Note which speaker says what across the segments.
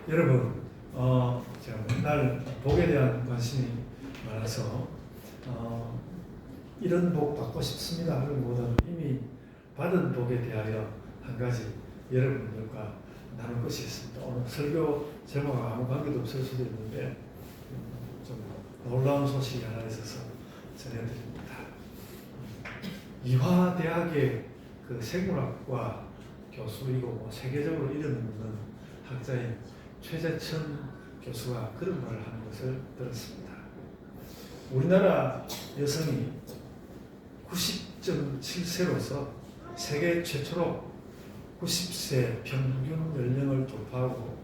Speaker 1: 여러분, 제가 맨날 복에 대한 관심이 많아서 이런 복 받고 싶습니다 하는 것보다는 이미 받은 복에 대하여 한 가지 여러분들과 나눌 것이 있습니다. 오늘 설교 제목과 아무 관계도 없을 수도 있는데 좀 놀라운 소식이 하나 있어서 전해드립니다. 이화대학의 그 생물학과 교수이고 세계적으로 이름 있는 학자인 최재천 교수가 그런 말을 하는 것을 들었습니다. 우리나라 여성이 90.7세로서 세계 최초로 90세 평균 연령을 돌파하고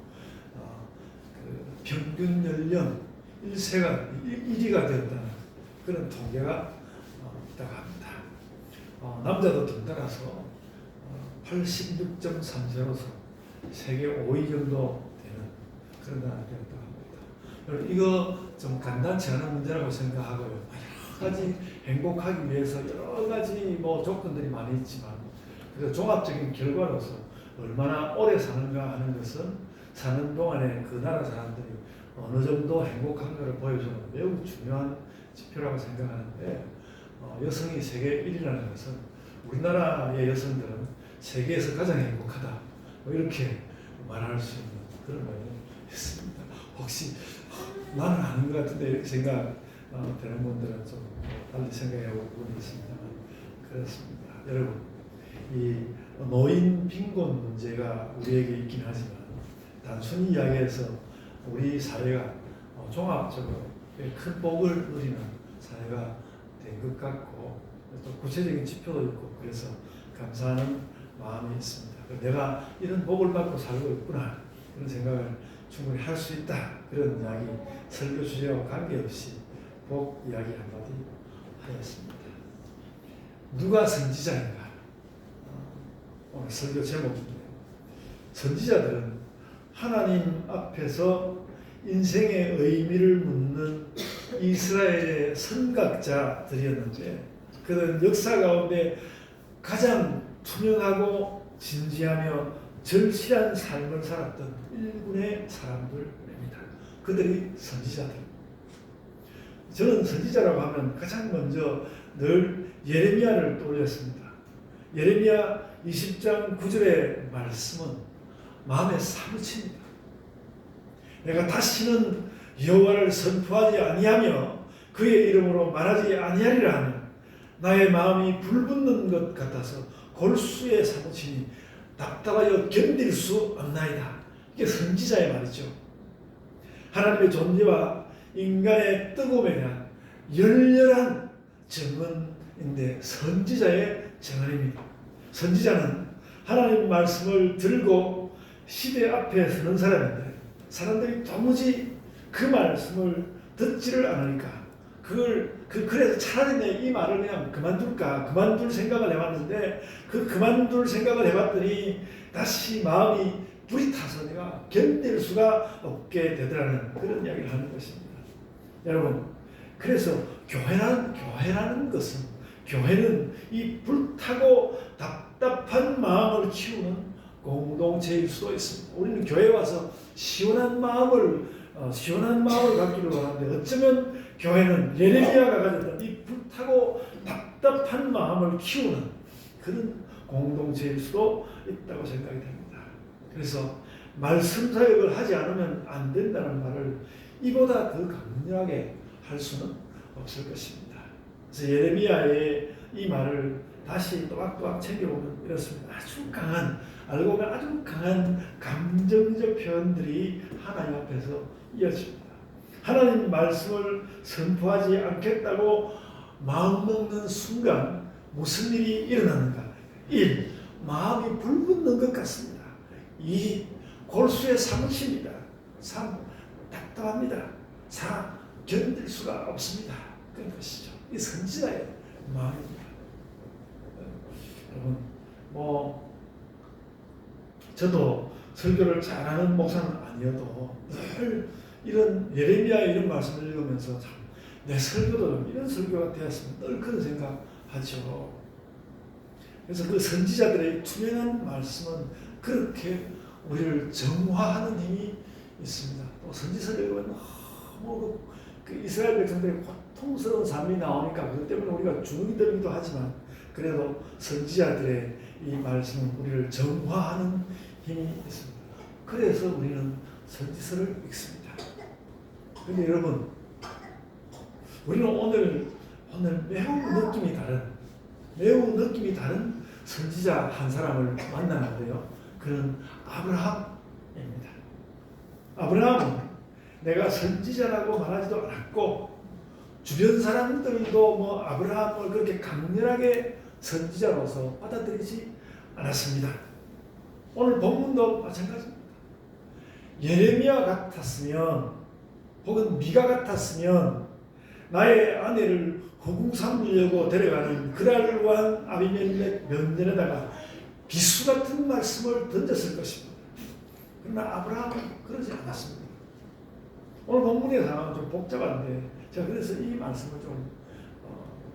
Speaker 1: 그 평균 연령 1위가 되었다는 그런 통계가 있다고 합니다. 남자도 덩달아서 86.3세로서 세계 5위 정도 되는 그런 나라가 되었다고 합니다. 이거 좀 간단치 않은 문제라고 생각하고요. 여러 가지 행복하기 위해서 여러 가지 조건들이 많이 있지만 그 종합적인 결과로서 얼마나 오래 사는가 하는 것은 사는 동안에 그 나라 사람들이 어느 정도 행복한가를 보여주는 매우 중요한 지표라고 생각하는데 여성이 세계 1위라는 것은 우리나라의 여성들은 세계에서 가장 행복하다 이렇게 말할 수 있는 그런 말이 있습니다. 혹시 나는 아닌 것 같은데 이렇게 생각되는 분들은 좀 달리 생각해 볼 부분이 있습니다만 그렇습니다. 여러분, 이 노인 빈곤 문제가 우리에게 있긴 하지만 단순히 이야기해서 우리 사회가 종합적으로 큰 복을 누리는 사회가 된 것 같고 또 구체적인 지표도 있고 그래서 감사하는 마음이 있습니다. 내가 이런 복을 받고 살고 있구나 그런 생각을 충분히 할 수 있다 그런 이야기 설교 주제와 관계없이 복 이야기 한마디 하였습니다. 누가 선지자인가? 오늘 설교 제목인데요. 선지자들은 하나님 앞에서 인생의 의미를 묻는 이스라엘의 선각자들이었는데 그들은 역사 가운데 가장 투명하고 진지하며 절실한 삶을 살았던 일군의 사람들입니다. 그들이 선지자들. 저는 선지자라고 하면 가장 먼저 늘 예레미야를 떠올렸습니다. 예레미야 20장 9절의 말씀은 마음에 사무칩니다. 내가 다시는 여호와를 선포하지 아니하며 그의 이름으로 말하지 아니하리라 하면 나의 마음이 불붙는 것 같아서 골수에 사무치니 답답하여 견딜 수 없나이다. 이게 선지자의 말이죠. 하나님의 존재와 인간의 뜨거움에 대한 열렬한 증언인데 선지자의 증언입니다. 선지자는 하나님 말씀을 들고 시대 앞에 서는 사람인데 사람들이 도무지 그 말씀을 듣지를 않으니까 그래서 차라리 이 말을 그냥 그만둘 생각을 해봤는데 그만둘 생각을 해봤더니 다시 마음이 불이 타서 내가 견딜 수가 없게 되더라는 그런 이야기를 하는 것입니다. 여러분, 그래서 교회라는 것은 교회는 이 불타고 답답한 마음을 키우는 공동체일 수도 있습니다. 우리는 교회에 와서 시원한 마음을 갖기를 원하는데 어쩌면 교회는 예레미야가 가졌던 이 불타고 답답한 마음을 키우는 그런 공동체일 수도 있다고 생각이 됩니다. 그래서 말씀 사역을 하지 않으면 안 된다는 말을 이보다 더 강력하게 할 수는 없을 것입니다. 그래서 예레미야의 이 말을 다시 또박또박 챙겨보면 이렇습니다. 알고 보면 아주 강한 감정적 표현들이 하나님 앞에서 이어집니다. 하나님 말씀을 선포하지 않겠다고 마음먹는 순간 무슨 일이 일어나는가? 1. 마음이 불붙는 것 같습니다. 2. 골수에 사무칩니다. 3. 답답합니다. 4. 견딜 수가 없습니다. 그런 것이죠. 이 선지자의 마음입니다. 여러분, 저도 설교를 잘하는 목사는 아니어도 늘 이런 예레미야 이런 말씀을 읽으면서 참 내 설교도 이런 설교가 되었으면 늘 그런 생각하죠. 그래서 그 선지자들의 투명한 말씀은 그렇게 우리를 정화하는 힘이 있습니다. 또 선지서를 읽으면 너무 그 이스라엘 백성들의 고통스러운 삶이 나오니까 그것 때문에 우리가 주눅이 들기도 하지만 그래도 선지자들의 이 말씀은 우리를 정화하는 힘이 있습니다. 그래서 우리는 선지서를 읽습니다. 그런데 여러분, 우리는 오늘 매우 느낌이 다른 선지자 한 사람을 만나는데요. 그는 아브라함입니다. 아브라함은 내가 선지자라고 말하지도 않았고 주변 사람들도 뭐 아브라함을 그렇게 강렬하게 선지자로서 받아들이지 않았습니다. 오늘 본문도 마찬가지입니다. 예레미야 같았으면 혹은 미가 같았으면 나의 아내를 후궁 삼으려고 데려가는 그랄 왕 아비멜렉 면전에다가 비수 같은 말씀을 던졌을 것입니다. 그러나 아브라함은 그러지 않았습니다. 오늘 본문의 상황은 좀 복잡한데 제가 그래서 이 말씀을 좀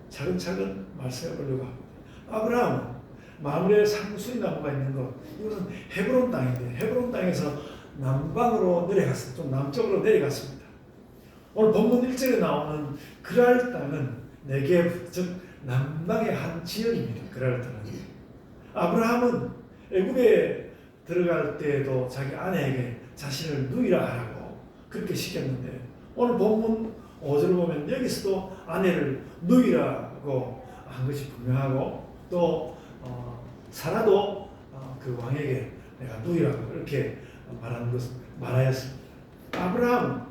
Speaker 1: 차근차근 말씀해 보려고 합니다. 아브라함은 마므레 상수리 나무가 있는 것, 이것은 헤브론 땅인데 헤브론 땅에서 남방으로 내려갔습니다. 좀 남쪽으로 내려갔습니다. 오늘 본문 1절에 나오는 그랄 땅은 네게브, 즉 남방의 한 지역입니다. 그랄 땅은. 아브라함은 애굽에 들어갈 때에도 자기 아내에게 자신을 누이라 하라고 그렇게 시켰는데 오늘 본문 5절을 보면 여기서도 아내를 누이라고 한 것이 분명하고 또 사라도 그 왕에게 내가 누이라고 그렇게 말하였습니다. 아브라함은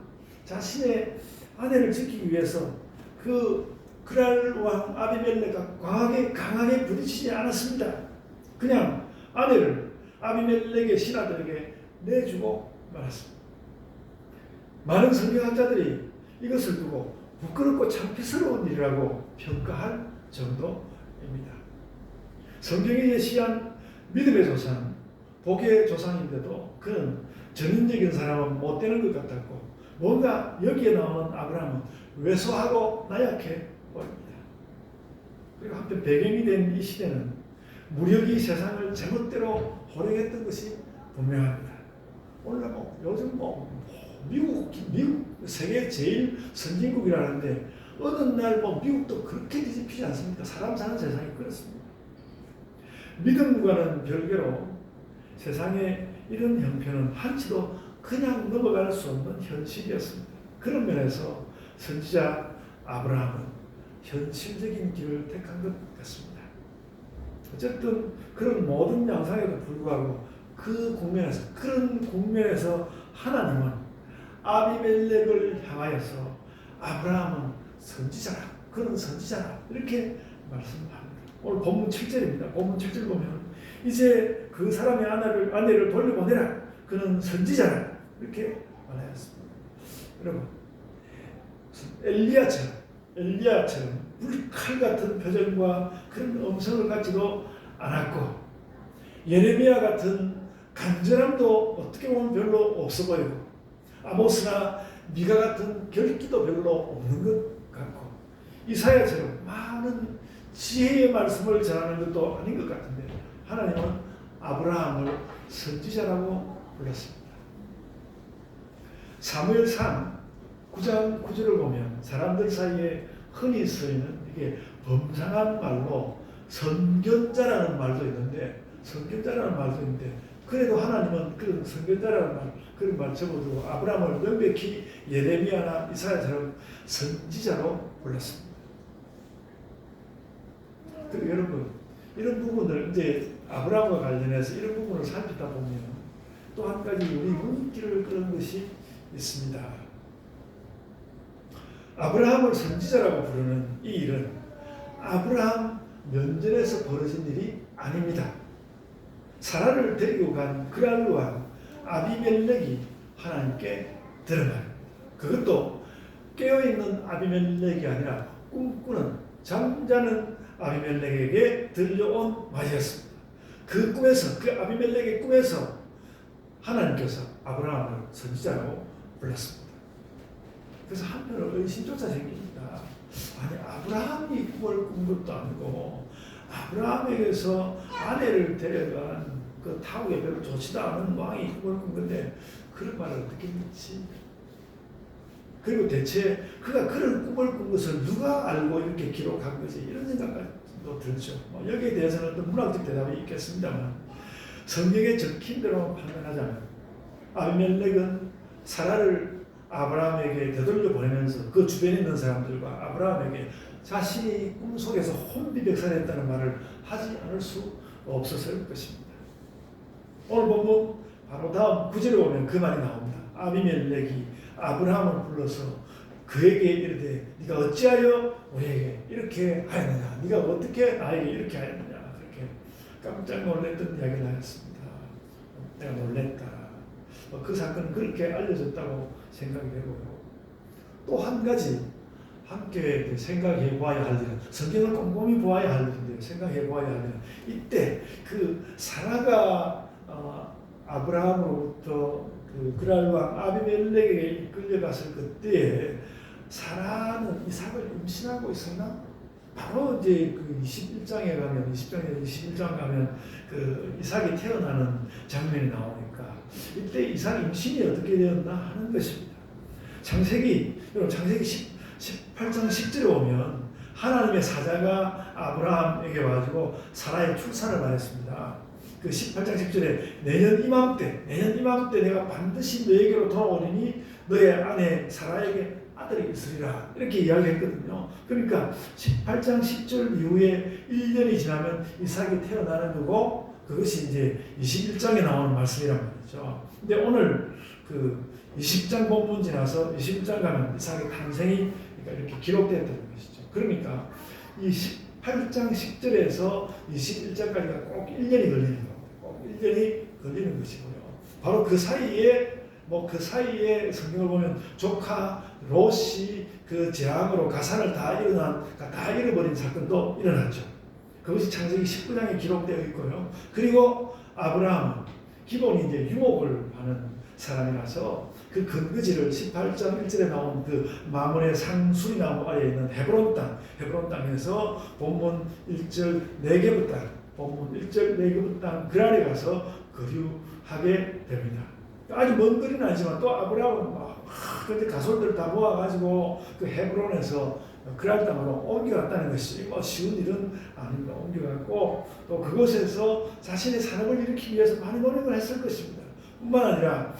Speaker 1: 자신의 아내를 지키기 위해서 그 그랄 왕 아비멜렉과 강하게 부딪히지 않았습니다. 그냥 아내를 아비멜렉의 신하들에게 내주고 말았습니다. 많은 성경학자들이 이것을 두고 부끄럽고 창피스러운 일이라고 평가할 정도입니다. 성경이 제시한 믿음의 조상, 복의 조상인데도 그는 전인적인 사람은 못 되는 것 같았고 뭔가 여기에 나오는 아브라함은 왜소하고 나약해 보입니다. 그리고 한편 배경이 된 이 시대는 무력이 세상을 제멋대로 호령했던 것이 분명합니다. 오늘 요즘 미국 세계 제일 선진국이라는데 어느 날 미국도 그렇게 뒤집히지 않습니까? 사람 사는 세상이 그렇습니다. 믿음과는 별개로 세상의 이런 형편은 한치도 그냥 넘어갈 수 없는 현실이었습니다. 그런 면에서 선지자 아브라함은 현실적인 길을 택한 것 같습니다. 어쨌든 그런 모든 양상에도 불구하고 그런 국면에서 하나님은 아비멜렉을 향하여서 아브라함은 선지자라, 그는 선지자라 이렇게 말씀합니다. 오늘 본문 7절입니다. 본문 7절 보면 이제 그 사람의 아내를 돌려보내라, 그는 선지자라 이렇게 말하였습니다. 여러분, 엘리야처럼 불칼 같은 표정과 그런 음성을 갖지도 않았고 예레미야 같은 간절함도 어떻게 보면 별로 없어 보이고 아모스나 미가 같은 결기도 별로 없는 것 같고 이사야처럼 많은 지혜의 말씀을 전하는 것도 아닌 것 같은데 하나님은 아브라함을 선지자라고 불렀습니다. 사무엘상 9장 9절을 보면 사람들 사이에 흔히 쓰이는 이게 범상한 말로 선견자라는 말도 있는데 그래도 하나님은 그런 선견자라는 그런 말 접어두고 아브라함을 명백히 예레미야나 이사야처럼 선지자로 불렀습니다. 그리고 여러분, 이런 부분을 이제 아브라함과 관련해서 이런 부분을 살피다 보면 또 한 가지 우리 눈길을 끄는 것이 있습니다. 아브라함을 선지자라고 부르는 이 일은 아브라함 면전에서 벌어진 일이 아닙니다. 사라를 데리고 간 그랄 왕 아비멜렉이 하나님께 드러납니다. 그것도 깨어있는 아비멜렉이 아니라 꿈꾸는 잠자는 아비멜렉에게 들려온 말이었습니다. 그 아비멜렉의 꿈에서 하나님께서 아브라함을 선지자라고 불렀습니다. 그래서 한편으로 의심조차 생깁니다. 아니, 아브라함이 꿈을 꾼 것도 아니고 아브라함에게서 아내를 데려간 그 타국에 별로 좋지도 않은 왕이 꿈을 꾼 건데 그런 말을 어떻게 믿지? 그리고 대체 그가 그런 꿈을 꾼 것을 누가 알고 이렇게 기록한 거지? 이런 생각도 들죠. 여기에 대해서는 또 문학적 대답이 있겠습니다만 성경에 적힌 대로 판단하자면 아비멜렉은 사라를 아브라함에게 되돌려 보내면서 그 주변에 있는 사람들과 아브라함에게 자신이 꿈속에서 혼비백산했다는 말을 하지 않을 수 없었을 것입니다. 오늘 보면 바로 다음 구절에 보면 그 말이 나옵니다. 아비멜렉이 아브라함을 불러서 그에게 이르되 네가 어찌하여 우리에게 이렇게 하였느냐, 네가 어떻게 나에게 이렇게 하였느냐, 그렇게 깜짝 놀랐던 이야기를 하였습니다. 내가 놀랬다. 그 사건은 그렇게 알려졌다고 생각이 되고요. 또 한 가지 함께 생각해 보아야 할 일은, 성경을 꼼꼼히 보아야 할 일인데 생각해 보아야 할 일은, 이때 그 사라가 아브라함으로부터 그 그랄 왕 아비멜렉에게 이끌려갔을 그때에 사라는 이삭을 임신하고 있었나? 바로 이제 그 21장에 가면 21장 가면 그 이삭이 태어나는 장면이 나오니까 이때 이삭 임신이 어떻게 되었나 하는 것입니다. 창세기 18장 10절에 보면 하나님의 사자가 아브라함에게 와가지고 사라의 출산을 말했습니다. 그 18장 10절에 내년 이맘때 내가 반드시 너에게로 돌아오리니 너의 아내 사라에게 아들이 있으리라, 이렇게 이야기했거든요. 그러니까 18장 10절 이후에 1년이 지나면 이삭이 태어나는 거고, 그것이 이제 21장에 나오는 말씀이란 말이죠. 근데 오늘 그 20장 본문 지나서 21장 가면 이삭의 탄생이 이렇게 기록되었다는 것이죠. 그러니까 이 18장 10절에서 21장까지가 꼭 1년이 걸리는 겁니다. 꼭 1년이 걸리는 것이고요. 바로 그 사이에 성경을 보면 조카 롯이 그 재앙으로 가산을 다 잃어버린 사건도 일어났죠. 그것이 창세기 19장에 기록되어 있고요. 그리고 아브라함은 기본이 이제 유목을 하는 사람이라서 그 근거지를 18장 1절에 나온 그 마몬의 상수리 나무 아래에 있는 헤브론 땅에서 본문 1절 네게브 땅 그랄에 가서 거류하게 됩니다. 아주 먼 거리는 아니지만 또 아브라함은 근데 가솔들 다 모아가지고 그 헤브론에서 그랄 땅으로 옮겨갔다는 것이 쉬운 일은 아닙니다. 옮겨갔고 또 그곳에서 자신의 산업을 일으키기 위해서 많은 노력을 했을 것입니다. 뿐만 아니라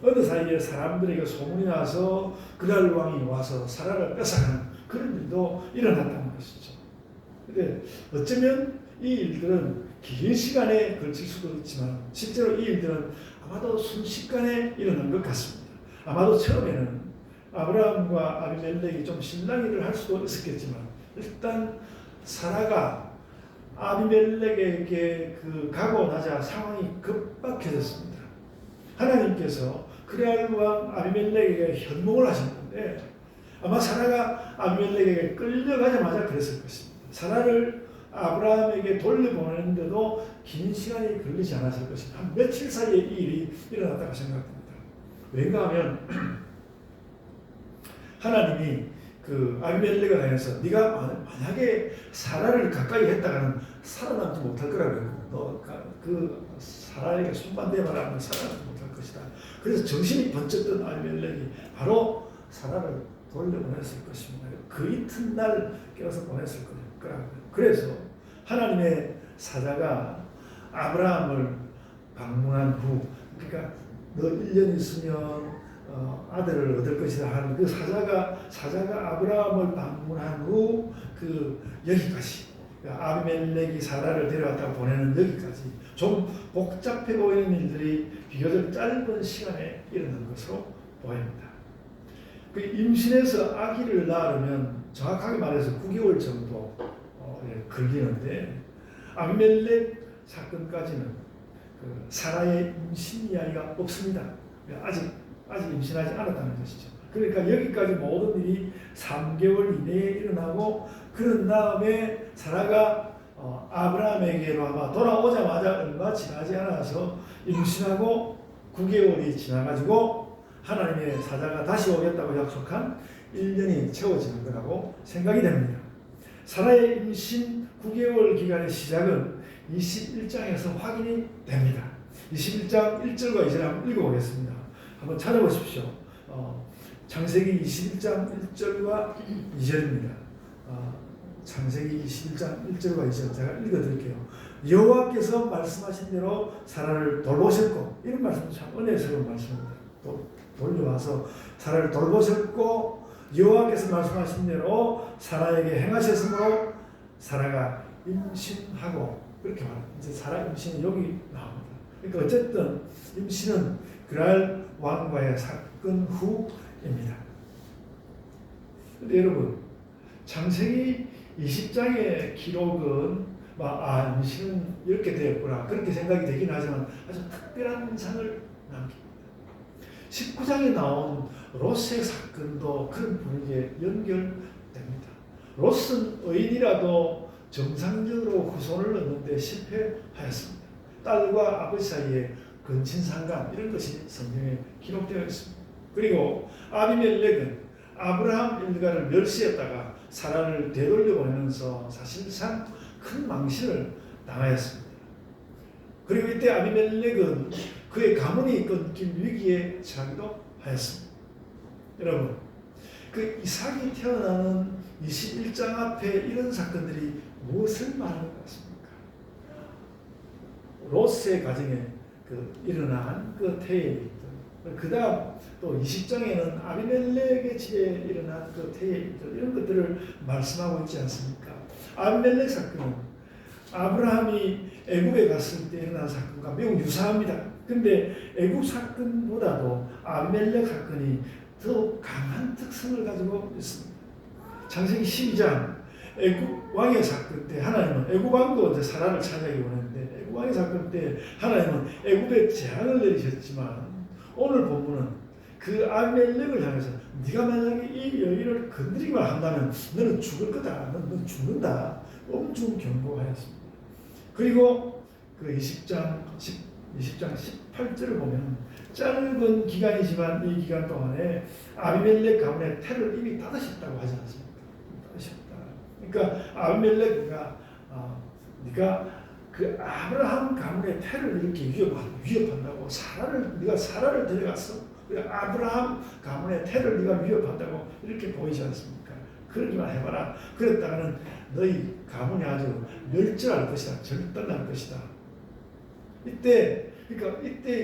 Speaker 1: 어느 사이에 사람들에게 소문이 나서 그랄 왕이 와서 사라를 뺏어가는 그런 일도 일어났다는 것이죠. 근데 어쩌면 이 일들은 긴 시간에 걸칠 수도 있지만 실제로 이 일들은 아마도 순식간에 일어난 것 같습니다. 아마도 처음에는 아브라함과 아비멜렉이 좀 실랑이를 할 수도 있었겠지만 일단 사라가 아비멜렉에게 가고 나자 상황이 급박해졌습니다. 하나님께서 그랄 왕 아비멜렉에게 현몽을 하셨는데 아마 사라가 아비멜렉에게 끌려가자마자 그랬을 것입니다. 사라를 아브라함에게 돌려보내는데도 긴 시간이 걸리지 않았을 것입니다. 한 며칠 사이에 이 일이 일어났다고 생각합니다. 왜인가 하면 하나님이 그 아비멜렉을 향해서 네가 만약에 사라를 가까이 했다가는 살아남지 못할 거라고 했거든. 너 그 사라에게 손반대만 하면 살아남지 못할 것이다. 그래서 정신이 번쩍 든 아비멜렉이 바로 사라를 돌려보냈을 것입니다. 그 이튿날 깨어서 보냈을 거라고요. 그래서 하나님의 사자가 아브라함을 방문한 후, 그러니까 너 1년 있으면 아들을 얻을 것이다 하는 그 사자가 아브라함을 방문한 후 여기까지, 아비멜렉이 사라를 데려왔다고 보내는 여기까지 좀 복잡해 보이는 일들이 비교적 짧은 시간에 일어난 것으로 보입니다. 그 임신해서 아기를 낳으려면 정확하게 말해서 9개월 정도 걸리는데 아비멜렉 사건까지는 사라의 임신 이야기가 없습니다. 아직 임신하지 않았다는 것이죠. 그러니까 여기까지 모든 일이 3개월 이내에 일어나고 그런 다음에 사라가 아브라함에게로 아마 돌아오자마자 얼마 지나지 않아서 임신하고 9개월이 지나가지고 하나님의 사자가 다시 오겠다고 약속한 1년이 채워지는 거라고 생각이 됩니다. 사라의 임신 9개월 기간의 시작은 21장에서 확인이 됩니다. 21장 1절과 2절 한번 읽어보겠습니다. 한번 찾아보십시오. 창세기 21장 1절과 2절입니다. 창세기 21장 1절과 2절 제가 읽어드릴게요. 여호와께서 말씀하신 대로 사라를 돌보셨고, 이런 말씀은 참 은혜스러운 말씀입니다. 또 돌려와서 사라를 돌보셨고 여호와께서 말씀하신 대로 사라에게 행하셨으므로 사라가 임신하고, 그렇게 말합니다. 이제 사라 임신은 여기 나옵니다. 그러니까 어쨌든 임신은 그랄 왕과의 사건 후입니다. 근데 여러분, 창세기 20장의 기록은 임신은 이렇게 되었구나 그렇게 생각이 되긴 하지만 아주 특별한 인상을 남깁니다. 19장에 나온 롯의 사건도 그런 분위기에 연결됩니다. 롯은 의인이라도 정상적으로 후손을 얻는데 실패하였습니다. 딸과 아버지 사이에 근친상간, 이런 것이 성경에 기록되어 있습니다. 그리고 아비멜렉은 아브라함 일가를 멸시했다가 사라를 되돌려 보내면서 사실상 큰 망신을 당하였습니다. 그리고 이때 아비멜렉은 그의 가문이 끊긴 위기에 처하기도 하였습니다. 여러분, 그 이삭이 태어나는 21장 앞에 이런 사건들이 무엇을 말하는 것 같습니까? 롯의 가정에 일어난 그 태의, 그 다음 또 20장에는 아비멜렉의 집에 일어난 그 태의, 이런 것들을 말씀하고 있지 않습니까? 아비멜렉 사건은 아브라함이 애굽에 갔을 때 일어난 사건과 매우 유사합니다. 근데 애굽 사건보다도 아비멜렉 사건이 더 강한 특성을 가지고 있습니다. 창세기 12장 애굽 왕의 사건 때 하나님은, 애굽 왕도 이제 사라를 차지하기 원했는데 애굽 왕의 사건 때 하나님은 애굽에 재앙을 내리셨지만, 오늘 본문은 그 아비멜렉을 향해서 네가 만약에 이 여인을 건드리기만 한다면 너는 죽을 거다, 너는 죽는다, 엄중 경고하였습니다. 그리고 그 20장 18절을 보면 짧은 기간이지만 이 기간 동안에 아비멜렉 가문의 태를 이미 닫으셨다고 하지 않습니까? 닫으셨다. 그러니까 아비멜렉가 네가 그 아브라함 가문의 태를 이렇게 위협한다고, 네가 사라를 데려갔어. 아브라함 가문의 태를 네가 위협한다고 이렇게 보이지 않습니까? 그러기만 해봐라. 그랬다가는 너희 가문이 아주 멸절할 것이다, 절단할 것이다. 이때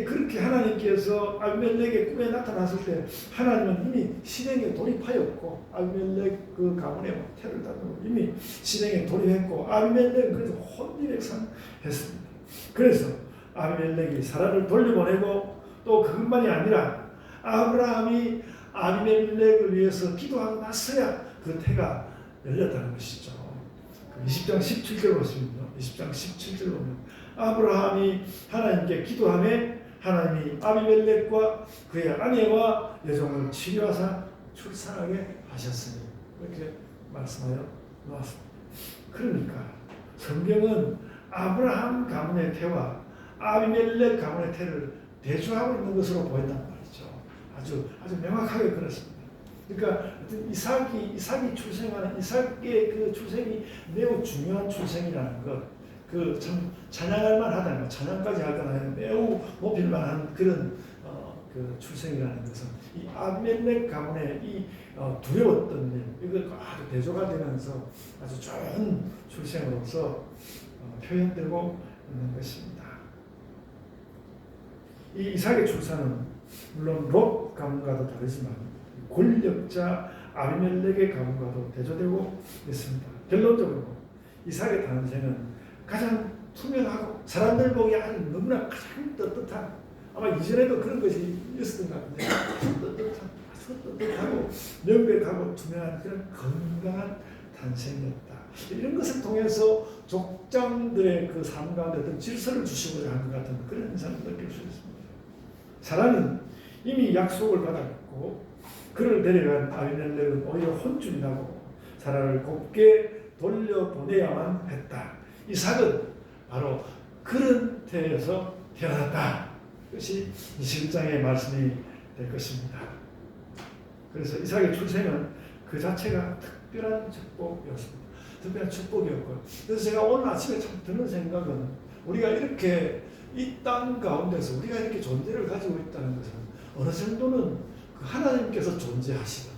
Speaker 1: 그렇게 하나님께서 아비멜렉의 꿈에 나타났을 때 하나님은 이미 실행에 돌입하였고, 아비멜렉 그 가문에 태를 닫고 이미 실행에 돌입했고, 아비멜렉은 그래서 혼비백산했습니다. 그래서 아비멜렉이 사라를 돌려보내고, 또 그것만이 아니라 아브라함이 아비멜렉을 위해서 기도하고 나서야 그 태가 열렸다는 것이죠. 20장 17절 보시면요. 20장 17절 보면 아브라함이 하나님께 기도하며 하나님이 아비멜렉과 그의 아내와 여종을 치료하사 출산하게 하셨으니, 이렇게 말씀하여 놓았습니다. 그러니까 성경은 아브라함 가문의 태와 아비멜렉 가문의 태를 대조하고 있는 것으로 보인단 말이죠. 아주 명확하게 그렇습니다. 그러니까 이삭이 출생하는, 이삭의 그 출생이 매우 중요한 출생이라는 것, 그 참 찬양할 만하다는 것, 찬양까지 하거나 매우 높일 만한 그런 그 출생이라는 것은 이 아비멜렉 가문의 이 두려웠던 일, 이거 아주 대조가 되면서 아주 좋은 출생으로서 표현되고 있는 것입니다. 이 이삭의 출산은 물론 롯 가문과도 다르지만 권력자 아비멜렉의 가문과도 대조되고 있습니다. 결론적으로 이삭의 탄생은 가장 투명하고 사람들 보기 아주 너무나 가장 떳떳한, 아마 이전에도 그런 것이 있었던 것 같은데 떳떳하고 명백하고 투명한 그런 건강한 탄생이었다. 이런 것을 통해서 족장들의 그 삶 가운데 어떤 질서를 주시고자 한 것 같은 그런 인상을 느낄 수 있습니다. 사라는 이미 약속을 받았고 그를 데려간 아비멜렉은 오히려 혼쭐이 나고 사라를 곱게 돌려보내야만 했다. 이삭은 바로 그런 태에서 태어났다. 그것이 21장의 말씀이 될 것입니다. 그래서 이삭의 출생은 그 자체가 특별한 축복이었습니다. 특별한 축복이었고요. 그래서 제가 오늘 아침에 참 드는 생각은, 우리가 이렇게 이 땅 가운데서 우리가 이렇게 존재를 가지고 있다는 것은 어느 정도는 그 하나님께서 존재하시는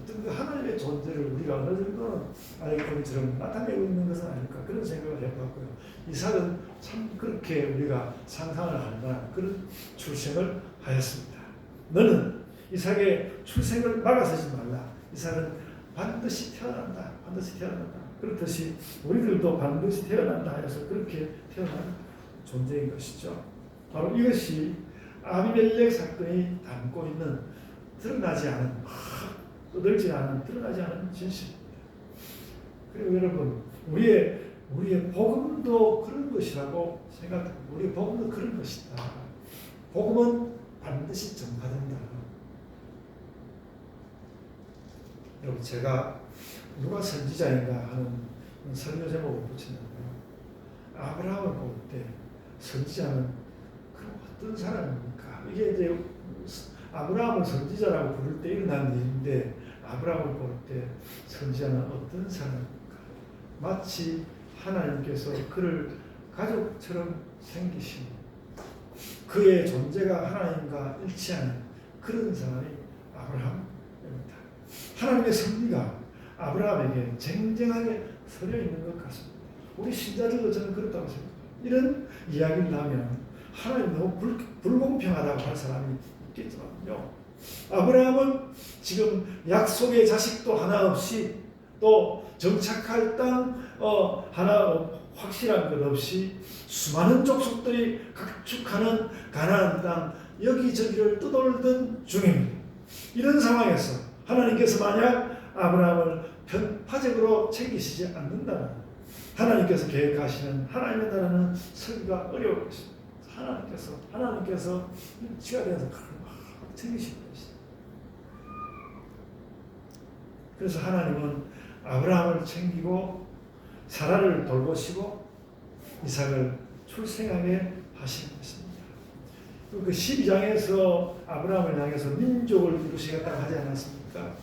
Speaker 1: 어떤 그 하나님의 존재를 우리가 어느 정도는 아이콘처럼 나타내고 있는 것은 아닐까 그런 생각을 해봤고요. 이삭은 참 그렇게 우리가 상상을 할 만한 그런 출생을 하였습니다. 너는 이삭의 출생을 막아서지 말라. 이삭은 반드시 태어난다. 반드시 태어난다. 그렇듯이 우리들도 반드시 태어난다 해서 그렇게 태어난 존재인 것이죠. 바로 이것이 아비멜렉 사건이 담고 있는 드러나지 않은 떠들지 않은 드러나지 않은 진실입니다. 그리고 여러분 우리의 복음도 그런 것이라고 생각합니다. 우리의 복음도 그런 것이다. 복음은 반드시 전파된다. 여러분 제가 누가 선지자인가 하는 설교 제목을 붙였는데요. 아브라함을 볼 때 선지자는 그럼 어떤 사람입니까? 이게 이제 아브라함을 선지자라고 부를 때 일어난 일인데 아브라함을 볼 때 선지자는 어떤 사람입니까? 마치 하나님께서 그를 가족처럼 생기신 그의 존재가 하나님과 일치하는 그런 사람이 아브라함입니다. 하나님의 섭리가 아브라함에게 쟁쟁하게 서려 있는 것 같습니다. 우리 신자들도 저는 그렇다고 생각합니다. 이런 이야기를 하면 하나님 너무 불공평하다고 할 사람이 있겠지만요. 아브라함은 지금 약속의 자식도 하나 없이 또 정착할 땅 하나 확실한 것 없이 수많은 족속들이 각축하는 가나안 땅 여기저기를 떠돌던 중입니다. 이런 상황에서 하나님께서 만약 아브라함을 편파적으로 챙기시지 않는다면 하나님께서 계획하시는 하나님의 나라는 설계가 어려울 것입니다. 하나님께서 일치가 되어서 챙기실 것입니다. 그래서 하나님은 아브라함을 챙기고 사라를 돌보시고 이삭을 출생하게 하신 것입니다. 그 12장에서 아브라함을 향해서 민족을 이루시겠다고 하지 않았습니까?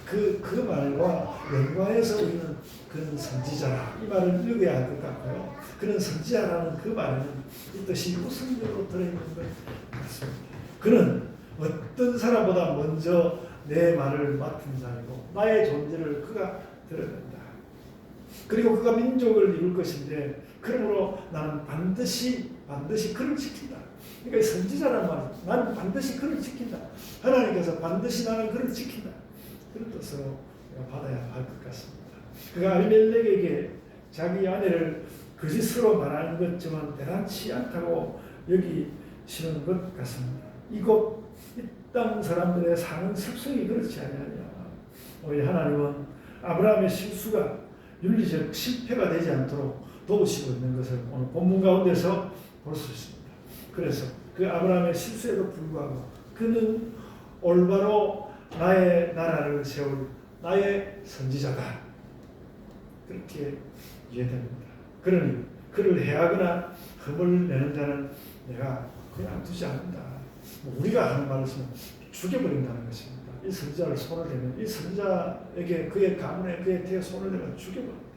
Speaker 1: 그 말과 연관해서 우리는 그는 선지자라 이 말을 읽어야 할 것 같고요. 그는 선지자라는 그 말에는 이 뜻이 우선적으로 들어있는 것 같습니다. 그는 어떤 사람보다 먼저 내 말을 맡은 자이고 나의 존재를 그가 드러낸다. 그리고 그가 민족을 이룰 것인데 그러므로 나는 반드시 그를 지킨다. 그러니까 선지자란 말은 나는 반드시 그를 지킨다. 하나님께서 반드시 나는 그를 지킨다. 그런 뜻으로 받아야 할 것 같습니다. 그가 아비멜렉에게 자기 아내를 거짓으로 말하는 것지만 대단치 않다고 여기시는 것 같습니다. 이곳 이 땅 사람들의 사는 습성이 그렇지 않느냐. 우리 하나님은 아브라함의 실수가 윤리적 실패가 되지 않도록 도우시고 있는 것을 오늘 본문 가운데서 볼 수 있습니다. 그래서 그 아브라함의 실수에도 불구하고 그는 올바로 나의 나라를 세울 나의 선지자다. 그렇게 이해됩니다. 그러니 그를 해하거나 흠을 내는 자는 내가 그냥 두지 않는다. 우리가 하는 말을 쓰면 죽여버린다는 것입니다. 이 선지자를 손을 대면 이 선지자에게 그의 가문에 그의 태에 손을 대면 죽여버립니다.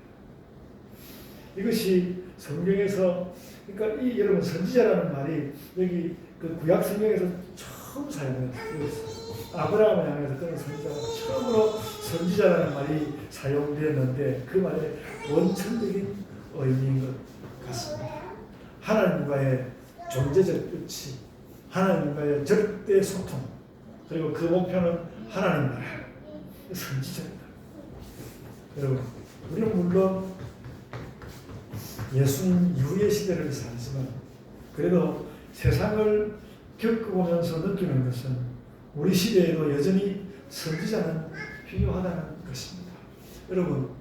Speaker 1: 이것이 성경에서 그러니까 이 여러분 선지자라는 말이 여기 그 구약 성경에서 처음 사용되었어요. 아브라함을 향해서 그런 선지자가 처음으로 선지자라는 말이 사용되었는데 그 말의 원천적인 의미인 것 같습니다. 하나님과의 존재적 일치, 하나님과의 절대 소통, 그리고 그 목표는 하나님 나라, 선지자입니다. 여러분, 우리는 물론 예수님 이후의 시대를 살지만 그래도 세상을 겪어보면서 느끼는 것은 우리 시대에도 여전히 선지자는 필요하다는 것입니다. 여러분,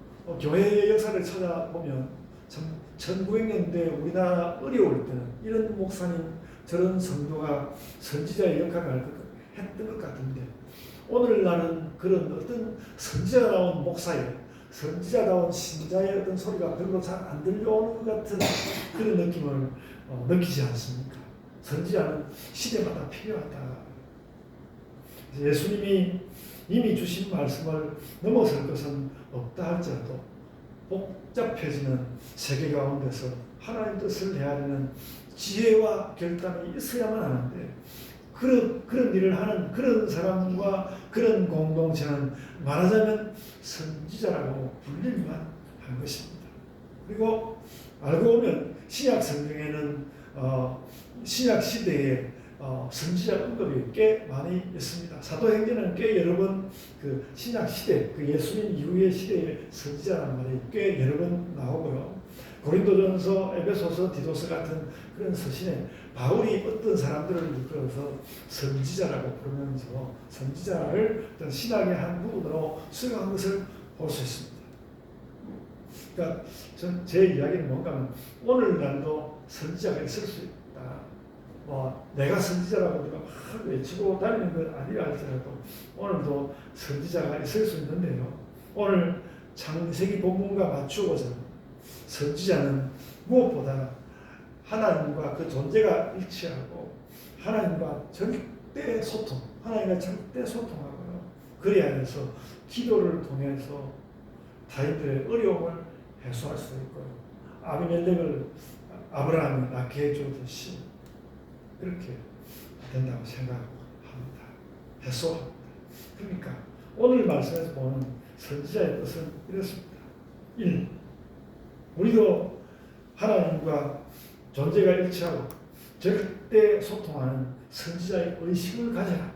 Speaker 1: 교회의 역사를 찾아보면 참 1900년대 우리나라 어려울 때는 이런 목사님 저런 성도가 선지자의 역할을 했던 것 같은데 오늘날은 그런 어떤 선지자다운 목사의 선지자다운 신자의 어떤 소리가 별로 잘 안 들려오는 것 같은 그런 느낌을 느끼지 않습니까? 선지자는 시대마다 필요하다. 예수님이 이미 주신 말씀을 넘어설 것은 없다 할지라도 복잡해지는 세계 가운데서 하나님 뜻을 헤아리는 지혜와 결단이 있어야만 하는데 그런 일을 하는 그런 사람과 그런 공동체는 말하자면 선지자라고 불릴만 한 것입니다. 그리고 알고 보면 신약 성경에는 신약 시대에 선지자 언급이 꽤 많이 있습니다. 사도행전은 꽤 여러 번 그 신약 시대, 그 예수님 이후의 시대의 선지자라는 말이 꽤 여러 번 나오고요. 고린도전서, 에베소서, 디도서 같은 그런 서신에 바울이 어떤 사람들을 이끌어서 선지자라고 부르면서 선지자를 어떤 신학의 한 부분으로 수용한 것을 볼 수 있습니다. 그러니까 제 이야기는 뭔가 하면 오늘날도 선지자가 있을 수 있다. 내가 선지자라고 우리가 막 외치고 다니는 건 아니라 할지라도 오늘도 선지자가 있을 수 있는데요. 오늘 창세기 본문과 맞추고자 선지자는 무엇보다 하나님과 그 존재가 일치하고 하나님과 절대 소통하고요. 그래야 해서 기도를 통해서 타인들의 어려움을 해소할 수 있고요. 아비멜렉을 아브라함이 낳게 해주듯이 그렇게 된다고 생각합니다. 해소합니다. 그러니까 오늘 말씀에서 보는 선지자의 뜻은 이렇습니다. 1. 우리도 하나님과 존재가 일치하고 절대 소통하는 선지자의 의식을 가져라.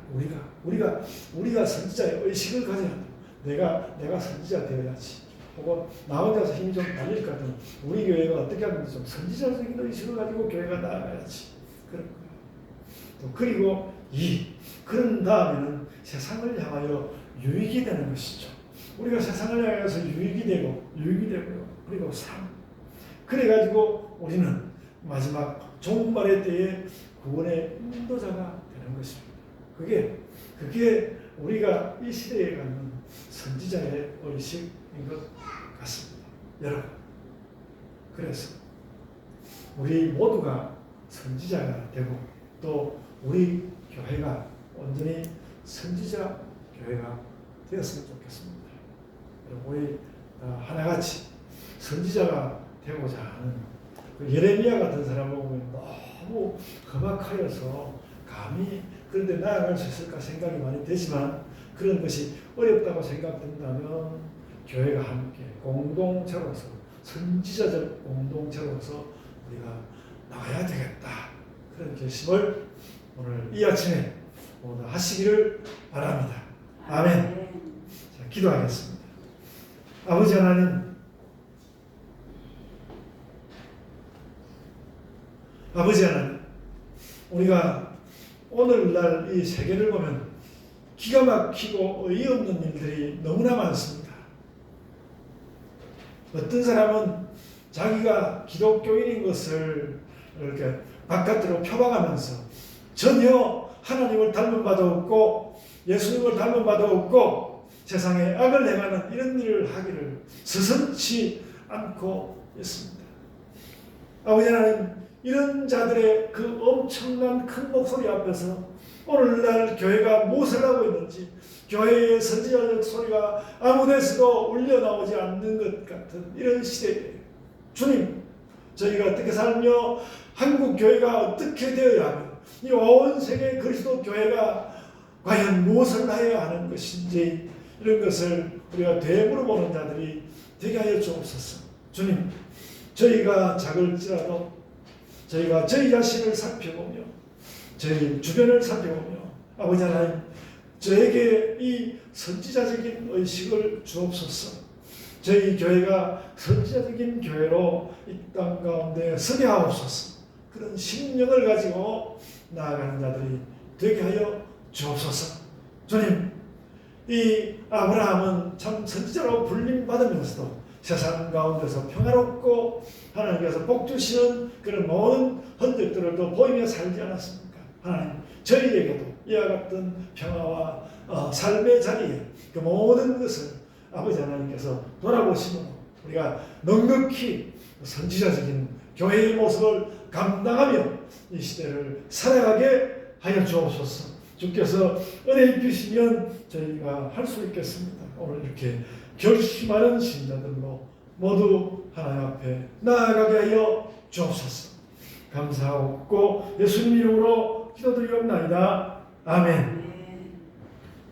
Speaker 1: 우리가 선지자의 의식을 가져야 한다. 내가 선지자 되어야지. 혹은 나 혼자서 힘이 좀 달릴 것 같은 우리 교회가 어떻게 하면 좀 선지자적인 의식을 가지고 교회가 나아가야지. 그런 거예요. 또 그리고 2. 그런 다음에는 세상을 향하여 유익이 되는 것이죠. 우리가 세상을 향해서 유익이 되고요. 그리고 3. 그래가지고 우리는 마지막 종말의 때에 구원의 인도자가 되는 것입니다. 그게 우리가 이 시대에 갖는 선지자의 의식인 것 같습니다. 여러분, 그래서 우리 모두가 선지자가 되고 또 우리 교회가 온전히 선지자 교회가 되었으면 좋겠습니다. 우리 하나같이 선지자가 되고자 하는 예레미야 같은 사람을 보면 너무 험악하여서 감히 그런데 나아갈 수 있을까 생각이 많이 되지만 그런 것이 어렵다고 생각된다면 교회가 함께 공동체로서 선지자적 공동체로서 우리가 나가야 되겠다. 그런 결심을 오늘 이 아침에 모두 하시기를 바랍니다. 아멘. 자, 기도하겠습니다. 아버지 하나님, 우리가 오늘날 이 세계를 보면 기가 막히고 어이없는 일들이 너무나 많습니다. 어떤 사람은 자기가 기독교인인 것을 이렇게 바깥으로 표방하면서 전혀 하나님을 닮은 바도 없고 예수님을 닮은 바도 없고 세상에 악을 행하는 이런 일을 하기를 서슴지 않고 있습니다. 아버지 하나님, 이런 자들의 그 엄청난 큰 목소리 앞에서 오늘날 교회가 무엇을 하고 있는지, 교회의 선지자적 소리가 아무 데서도 울려나오지 않는 것 같은 이런 시대에 주님, 저희가 어떻게 살며 한국 교회가 어떻게 되어야 하며 이 온 세계 그리스도 교회가 과연 무엇을 해야 하는 것인지 이런 것을 우리가 되물어보는 자들이 되게 하여 주옵소서. 주님, 저희가 작을지라도 저희가 저희 자신을 살펴보며 저희 주변을 살펴보며 아버지 하나님, 저에게 이 선지자적인 의식을 주옵소서. 저희 교회가 선지자적인 교회로 이 땅 가운데 서게 하옵소서. 그런 심령을 가지고 나아가는 자들이 되게 하여 주옵소서. 주님, 이 아브라함은 참 선지자로 불림받으면서도 세상 가운데서 평화롭고 하나님께서 복 주시는 그런 모든 흔적들을 또 보이며 살지 않았습니까? 하나님, 저희에게도 이와 같은 평화와 삶의 자리에 그 모든 것을 아버지 하나님께서 돌아보시므로 우리가 넉넉히 선지자적인 교회의 모습을 감당하며 이 시대를 살아가게 하여 주옵소서. 주께서 은혜 입히시면 저희가 할 수 있겠습니다. 오늘 이렇게 결심하는 신자들로 모두 하나님 앞에 나아가게 하여 주옵소서. 감사하고 예수님 이름으로 기도드리옵나이다. 아멘.